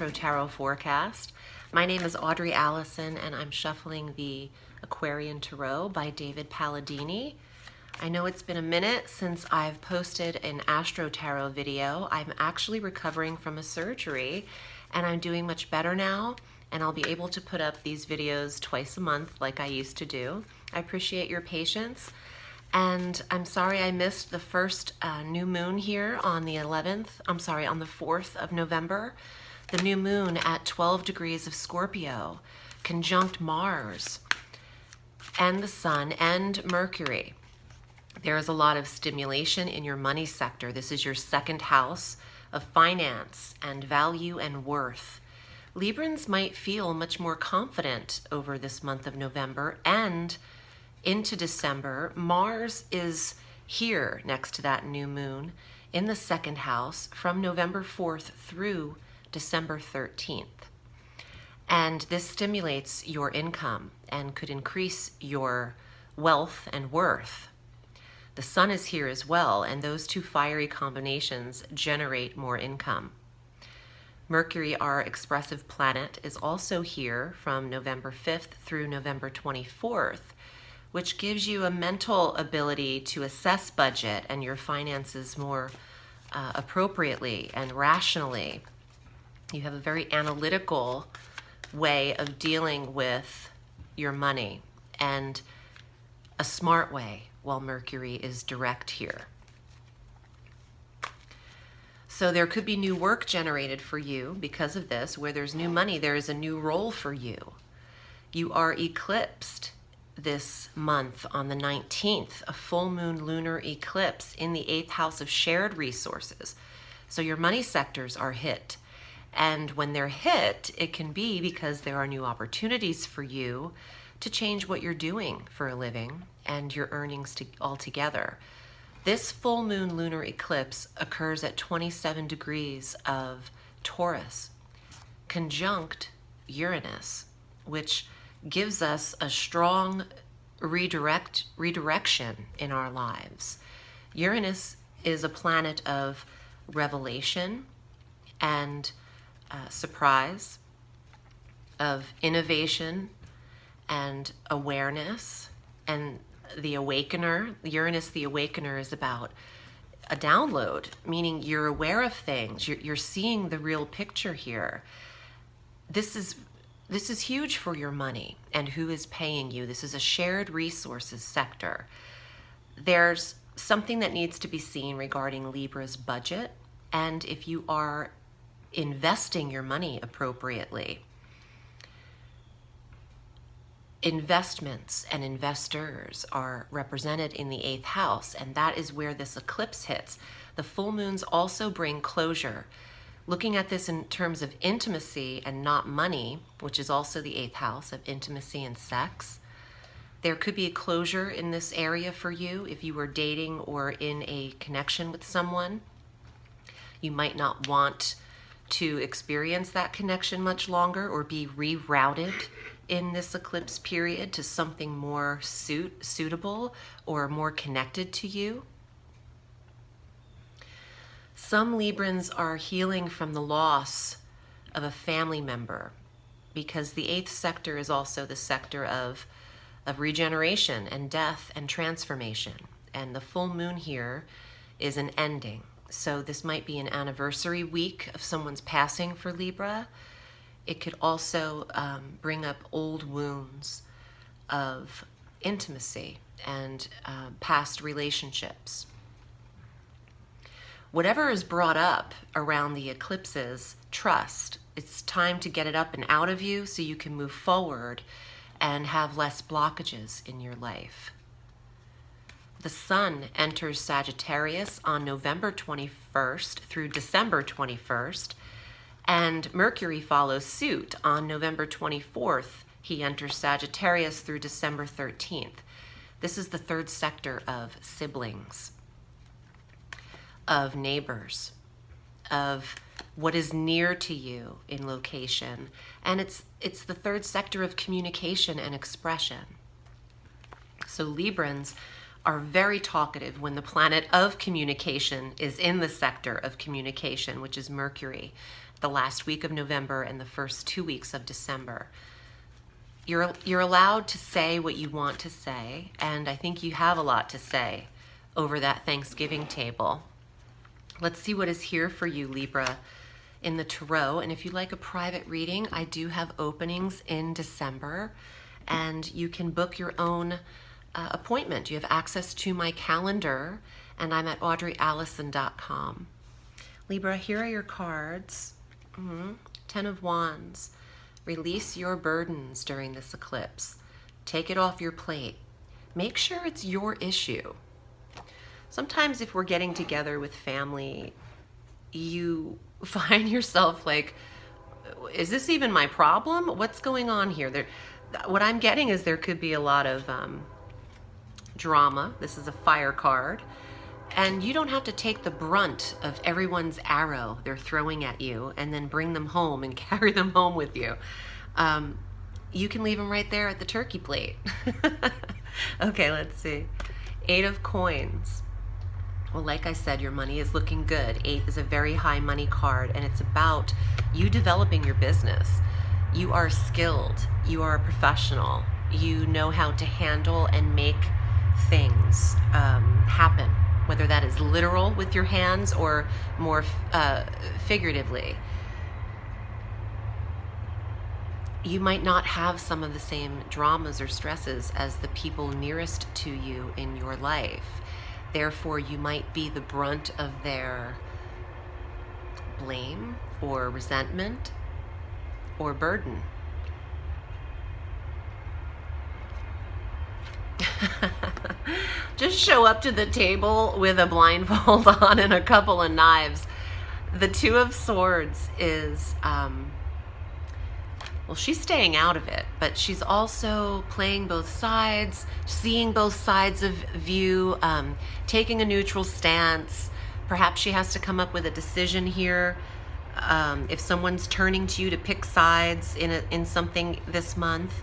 Astro Tarot forecast. My name is Audrey Alison, and I'm shuffling the Aquarian Tarot by David Palladini. I know it's been a minute since I've posted an Astro Tarot video. I'm actually recovering from a surgery, and I'm doing much better now, and I'll be able to put up these videos twice a month like I used to do. I appreciate your patience. And I'm sorry I missed the first new moon here on the 4th of November. The new moon at 12 degrees of Scorpio, conjunct Mars and the Sun and Mercury. There is a lot of stimulation in your money sector. This is your second house of finance and value and worth. Librans might feel much more confident over this month of November and into December. Mars is here next to that new moon in the second house from November 4th through December 13th. And this stimulates your income and could increase your wealth and worth. The Sun is here as well, and those two fiery combinations generate more income. Mercury, our expressive planet, is also here from November 5th through November 24th, which gives you a mental ability to assess budget and your finances more appropriately and rationally. You have a very analytical way of dealing with your money and a smart way while Mercury is direct here. So there could be new work generated for you because of this. Where there's new money, there is a new role for you. You are eclipsed this month on the 19th, a full moon lunar eclipse in the 8th house of shared resources. So your money sectors are hit. And when they're hit, it can be because there are new opportunities for you to change what you're doing for a living and your earnings altogether. This full moon lunar eclipse occurs at 27 degrees of Taurus, conjunct Uranus, which gives us a strong redirection in our lives. Uranus is a planet of revelation and surprise, of innovation and awareness, and the awakener. Uranus, the awakener, is about a download, meaning you're aware of things. You're seeing the real picture here. This is huge for your money and who is paying you. This is a shared resources sector. There's something that needs to be seen regarding Libra's budget, and if you are investing your money appropriately. Investments and investors are represented in the 8th house, and that is where this eclipse hits. The full moons also bring closure. Looking at this in terms of intimacy and not money, which is also the 8th house of intimacy and sex, there could be a closure in this area for you if you were dating or in a connection with someone. You might not want to experience that connection much longer or be rerouted in this eclipse period to something more suitable or more connected to you. Some Librans are healing from the loss of a family member because the 8th sector is also the sector of regeneration and death and transformation. And the full moon here is an ending. So this might be an anniversary week of someone's passing for Libra. It could also bring up old wounds of intimacy and past relationships. Whatever is brought up around the eclipses, trust. It's time to get it up and out of you so you can move forward and have less blockages in your life. The Sun enters Sagittarius on November 21st through December 21st, and Mercury follows suit on November 24th. He enters Sagittarius through December 13th. This is the 3rd sector of siblings, of neighbors, of what is near to you in location, and it's the 3rd sector of communication and expression. So Librans are very talkative when the planet of communication is in the sector of communication, which is Mercury. the last week of November and the first 2 weeks of December. You're allowed to say what you want to say, and I think you have a lot to say over that Thanksgiving table. Let's see what is here for you, Libra, in the Tarot. And if you'd like a private reading, I do have openings in December, and you can book your own appointment. You have access to my calendar, and I'm at audreyalison.com. Libra, here are your cards. 10 of Wands. Release your burdens during this eclipse. Take it off your plate. Make sure it's your issue. Sometimes if we're getting together with family, you find yourself like, is this even my problem? What's going on here? What I'm getting is there could be a lot of drama. This is a fire card. And you don't have to take the brunt of everyone's arrow they're throwing at you and then bring them home and carry them home with you. You can leave them right there at the turkey plate. Okay, let's see. 8 of Coins. Well, like I said, your money is looking good. 8 is a very high money card, and it's about you developing your business. You are skilled. You are a professional. You know how to handle and make things happen, whether that is literal with your hands or more figuratively. You might not have some of the same dramas or stresses as the people nearest to you in your life. Therefore, you might be the brunt of their blame or resentment or burden. Just show up to the table with a blindfold on and a couple of knives. The 2 of Swords is, well, she's staying out of it, but she's also playing both sides, seeing both sides of view, taking a neutral stance. Perhaps she has to come up with a decision here. If someone's turning to you to pick sides in something this month,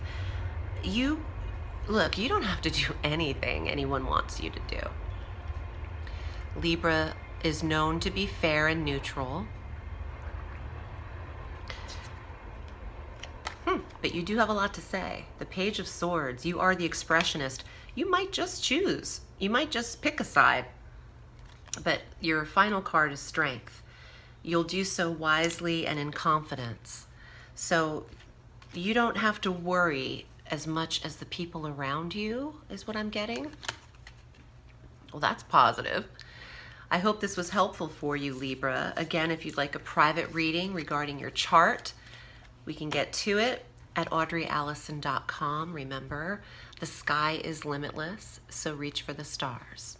look, you don't have to do anything anyone wants you to do. Libra is known to be fair and neutral. But you do have a lot to say. The Page of Swords, you are the expressionist. You might just choose. You might just pick a side. But your final card is Strength. You'll do so wisely and in confidence. So you don't have to worry as much as the people around you, is what I'm getting. Well, that's positive. I hope this was helpful for you, Libra. Again, if you'd like a private reading regarding your chart, we can get to it at audreyalison.com. Remember, the sky is limitless, so reach for the stars.